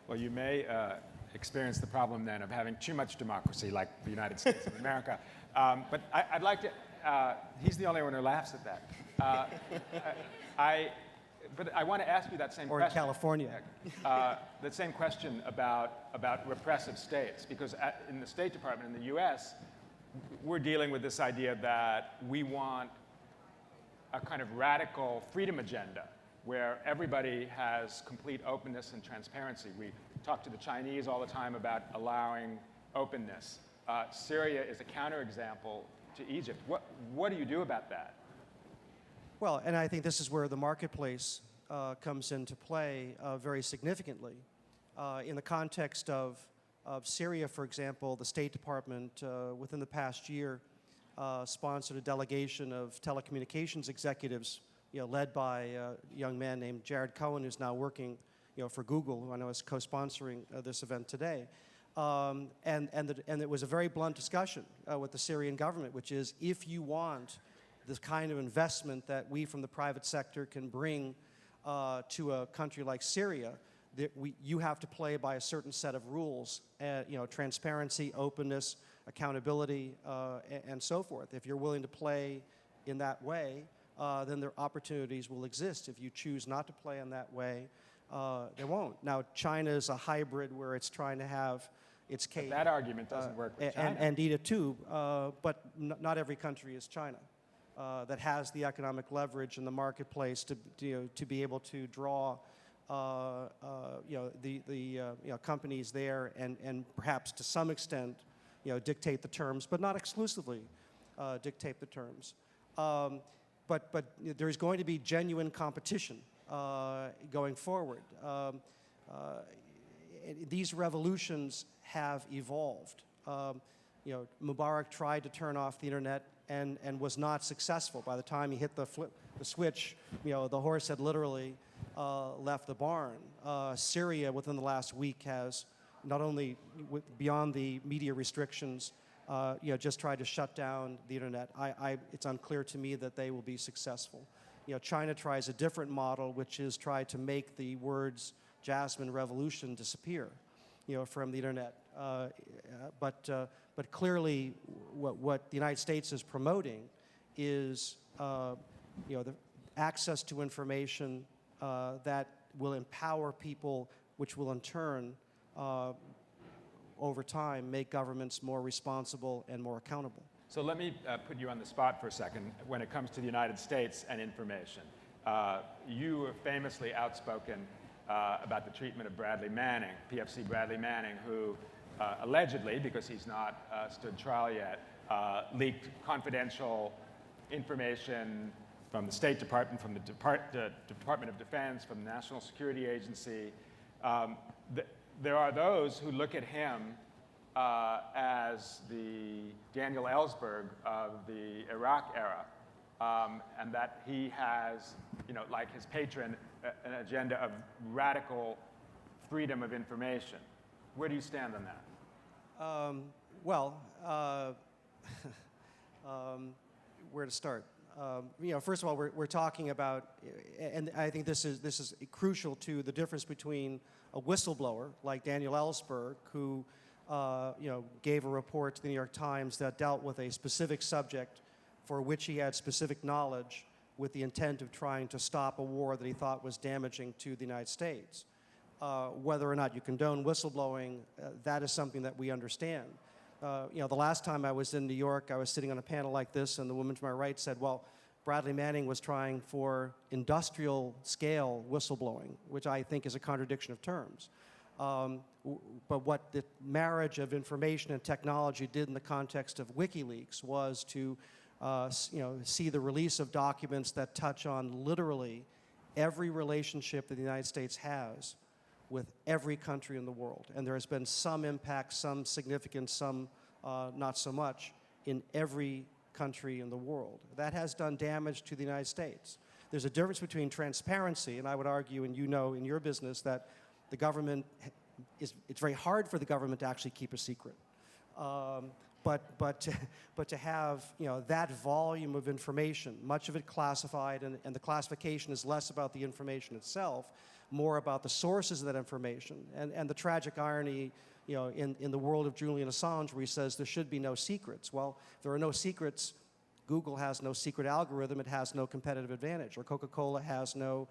Well, you may experience the problem then of having too much democracy, like the United States of America. But I'd like to, he's the only one who laughs at that. But I want to ask you that same question. Or in California. That same question about repressive states, because in the State Department in the US, we're dealing with this idea that we want a kind of radical freedom agenda where everybody has complete openness and transparency. We talk to the Chinese all the time about allowing openness. Syria is a counterexample to Egypt. What do you do about that? Well, and I think this is where the marketplace comes into play very significantly. In the context of Syria, for example, the State Department within the past year sponsored a delegation of telecommunications executives, led by a young man named Jared Cohen, who's now working, for Google, who I know is co-sponsoring this event today. And it was a very blunt discussion with the Syrian government, which is, if you want this kind of investment that we from the private sector can bring to a country like Syria, you have to play by a certain set of rules, transparency, openness, accountability, and so forth. If you're willing to play in that way, then their opportunities will exist. If you choose not to play in that way, they won't. Now, China is a hybrid where it's trying to have its cake. But that argument doesn't work with China. And eat it too, but not every country is China. That has the economic leverage in the marketplace to be able to draw the companies there and perhaps to some extent dictate the terms, but not exclusively dictate the terms. But there's going to be genuine competition going forward. These revolutions have evolved. Mubarak tried to turn off the internet and was not successful. By the time he hit the switch, the horse had literally left the barn. Syria, within the last week, has not only beyond the media restrictions, just tried to shut down the internet. It's unclear to me that they will be successful. China tries a different model, which is try to make the words Jasmine Revolution disappear, from the internet. But clearly, what the United States is promoting is, the access to information that will empower people, which will in turn, over time, make governments more responsible and more accountable. So let me put you on the spot for a second when it comes to the United States and information. You were famously outspoken about the treatment of Bradley Manning, PFC Bradley Manning, who allegedly, because he's not stood trial yet, leaked confidential information from the State Department, from the Department of Defense, from the National Security Agency. There are those who look at him as the Daniel Ellsberg of the Iraq era, and that he has, like his patron, an agenda of radical freedom of information. Where do you stand on that? Where to start? First of all, we're talking about, and I think this is crucial to the difference between a whistleblower like Daniel Ellsberg, who gave a report to the New York Times that dealt with a specific subject for which he had specific knowledge, with the intent of trying to stop a war that he thought was damaging to the United States. Whether or not you condone whistleblowing, that is something that we understand. The last time I was in New York, I was sitting on a panel like this, and the woman to my right said, well, Bradley Manning was trying for industrial scale whistleblowing, which I think is a contradiction of terms. But what the marriage of information and technology did in the context of WikiLeaks was to see the release of documents that touch on literally every relationship that the United States has with every country in the world. And there has been some impact, some significance, some not so much, in every country in the world. That has done damage to the United States. There's a difference between transparency, and I would argue, and in your business, that the government, it's very hard for the government to actually keep a secret. But to have that volume of information, much of it classified, and the classification is less about the information itself, more about the sources of that information. And the tragic irony, you know, in the world of Julian Assange, where he says there should be no secrets. Well, if there are no secrets, Google has no secret algorithm, it has no competitive advantage. Or Coca-Cola has no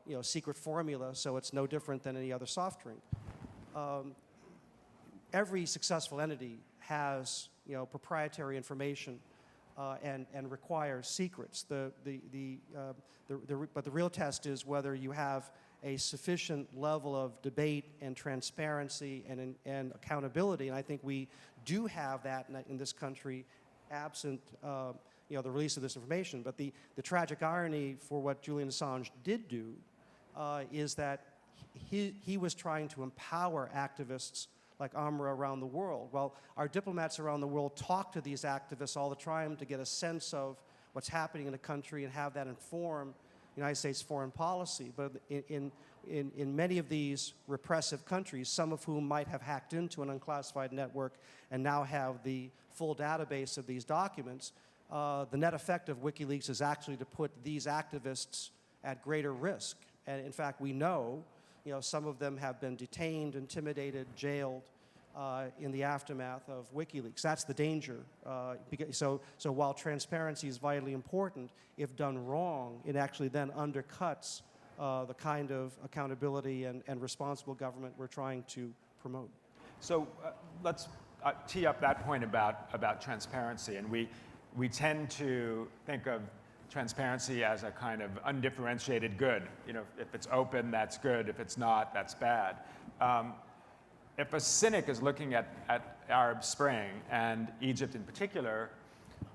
you know, secret formula, so it's no different than any other soft drink. Every successful entity has, you know, proprietary information and requires secrets. But the real test is whether you have a sufficient level of debate and transparency and accountability. And I think we do have that in this country, absent you know, the release of this information. But the tragic irony for what Julian Assange did do is that he was trying to empower activists like Amr around the world. Well, our diplomats around the world talk to these activists all the time to get a sense of what's happening in the country and have that inform United States foreign policy. But in many of these repressive countries, some of whom might have hacked into an unclassified network and now have the full database of these documents, the net effect of WikiLeaks is actually to put these activists at greater risk. And in fact, we know, you know, some of them have been detained, intimidated, jailed in the aftermath of WikiLeaks. That's the danger. So while transparency is vitally important, if done wrong, it actually then undercuts the kind of accountability and responsible government we're trying to promote. So let's tee up that point about transparency. And we tend to think of transparency as a kind of undifferentiated good. You know, if it's open, that's good. If it's not, that's bad. If a cynic is looking at Arab Spring and Egypt in particular,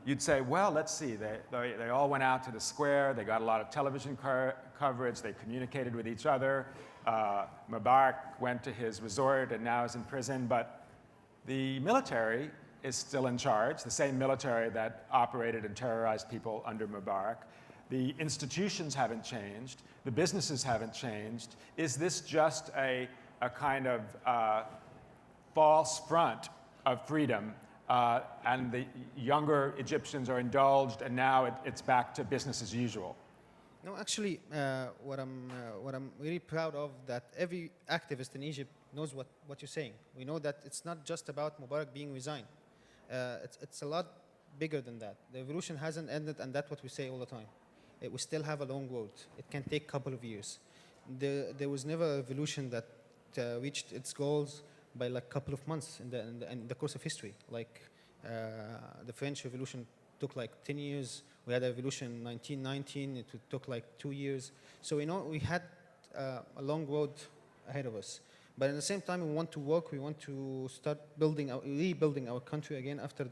you'd say, well, let's see, they all went out to the square, they got a lot of television coverage, they communicated with each other. Mubarak went to his resort and now is in prison, but the military is still in charge, the same military that operated and terrorized people under Mubarak. The institutions haven't changed, the businesses haven't changed. Is this just a kind of false front of freedom, and the younger Egyptians are indulged, and now it's back to business as usual? No, actually, what I'm really proud of, that every activist in Egypt knows what you're saying. We know that it's not just about Mubarak being resigned. It's a lot bigger than that. The revolution hasn't ended, and that's what we say all the time. We still have a long road. It can take a couple of years. There was never a revolution that reached its goals by like a couple of months in the course of history. Like the French Revolution took like 10 years. We had a revolution in 1919. It took like 2 years. So we had a long road ahead of us. But at the same time, we want to work. We want to start rebuilding our country again after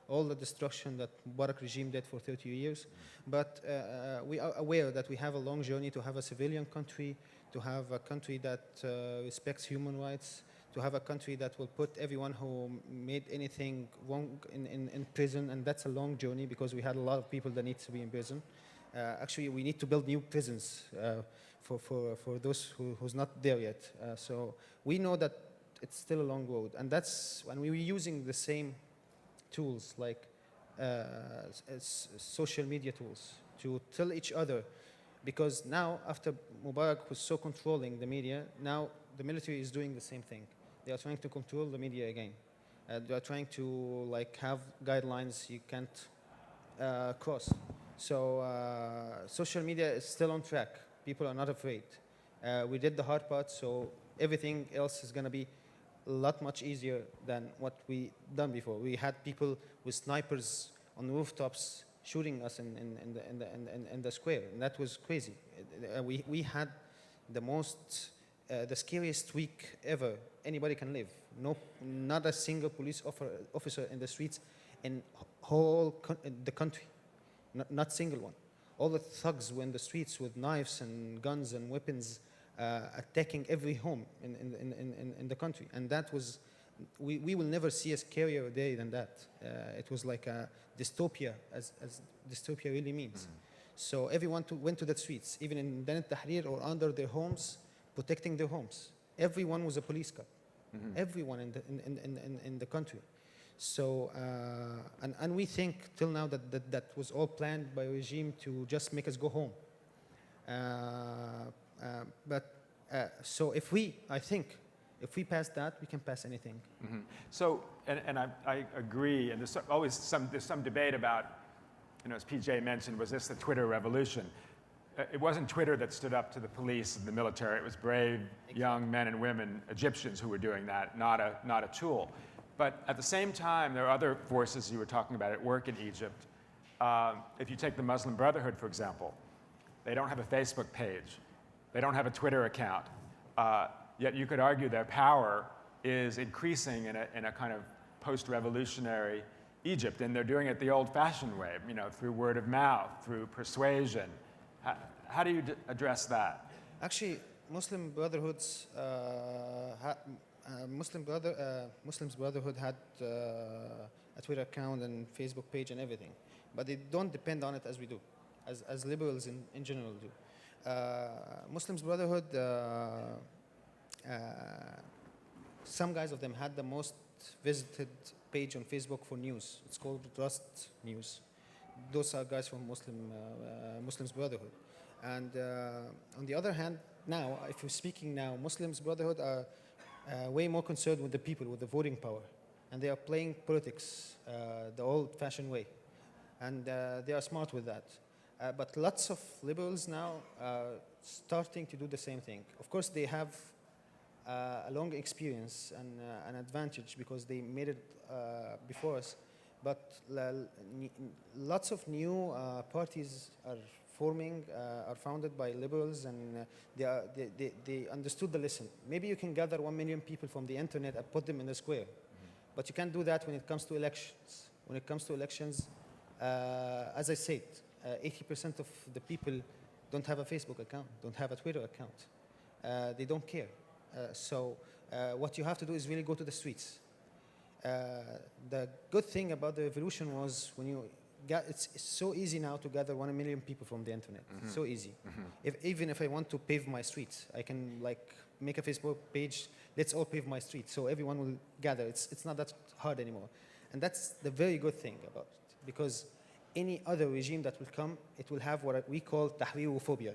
all the destruction that Mubarak regime did for 30 years. But we are aware that we have a long journey to have a civilian country, to have a country that respects human rights, to have a country that will put everyone who made anything wrong in prison. And that's a long journey because we had a lot of people that need to be in prison. Actually, we need to build new prisons for those who's not there yet. So we know that it's still a long road. And that's when we were using the same tools like social media tools to tell each other. Because now, after Mubarak was so controlling the media, now the military is doing the same thing. They are trying to control the media again. They are trying to like have guidelines you can't cross. So social media is still on track. People are not afraid. We did the hard part, so everything else is going to be a lot much easier than what we done before. We had people with snipers on rooftops shooting us in the square, and that was crazy. We had the scariest week ever anybody can live. Not a single police officer in the streets in the country, not single one. All the thugs were in the streets with knives and guns and weapons, attacking every home in the country, and that was. We will never see a scarier day than that. It was like a dystopia, as dystopia really means. So everyone went to the streets, even in Medina Tahrir or under their homes, protecting their homes. Everyone was a police car. Everyone in the country. So and we think till now that was all planned by a regime to just make us go home. So I think, if we pass that, we can pass anything. So, and I agree, and there's some debate about, as PJ mentioned, was this the Twitter revolution? It wasn't Twitter that stood up to the police and the military. It was brave young men and women, Egyptians, who were doing that, not a tool. But at the same time, there are other forces you were talking about at work in Egypt. If you take the Muslim Brotherhood, for example, they don't have a Facebook page. They don't have a Twitter account. Yet you could argue their power is increasing in a kind of post-revolutionary Egypt, and they're doing it the old-fashioned way, through word of mouth, through persuasion. How do you address that? Actually, Muslim Brotherhoods, Muslims Brotherhood had a Twitter account and Facebook page and everything, but they don't depend on it as we do, as liberals in general do. Muslims Brotherhood, some guys of them had the most visited page on Facebook for news. It's called Trust News. Those are guys from Muslims Brotherhood. And on the other hand, now, if we're speaking now, Muslims Brotherhood are way more concerned with the people, with the voting power. And they are playing politics the old-fashioned way. And they are smart with that. But lots of liberals now are starting to do the same thing. Of course, they have a long experience and an advantage because they made it before us. But lots of new parties are forming, are founded by liberals, and they understood the lesson. Maybe you can gather 1 million people from the internet and put them in the square. But you can't do that when it comes to elections. When it comes to elections, as I said, 80% of the people don't have a Facebook account, don't have a Twitter account. They don't care. So what you have to do is really go to the streets. The good thing about the revolution was it's so easy now to gather 1 million people from the internet. It's so easy. Even if I want to pave my streets, I can make a Facebook page, let's all pave my street, so everyone will gather. It's not that hard anymore. And that's the very good thing about it, because any other regime that will come, it will have what we call tahrirophobia.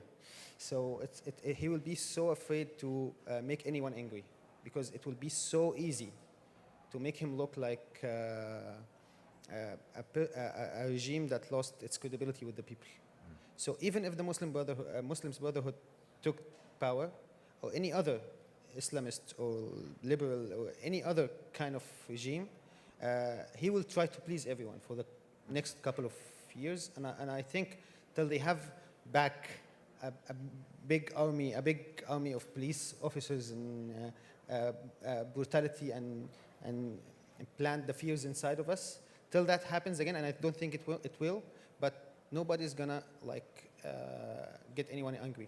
So he will be so afraid to make anyone angry, because it will be so easy to make him look like a regime that lost its credibility with the people. So even if the Muslims Brotherhood took power, or any other Islamist or liberal or any other kind of regime, he will try to please everyone for the next couple of years. And I think till they have back a big army of police officers and brutality and plant the fears inside of us. Till that happens again, and I don't think it will, but nobody's gonna get anyone angry.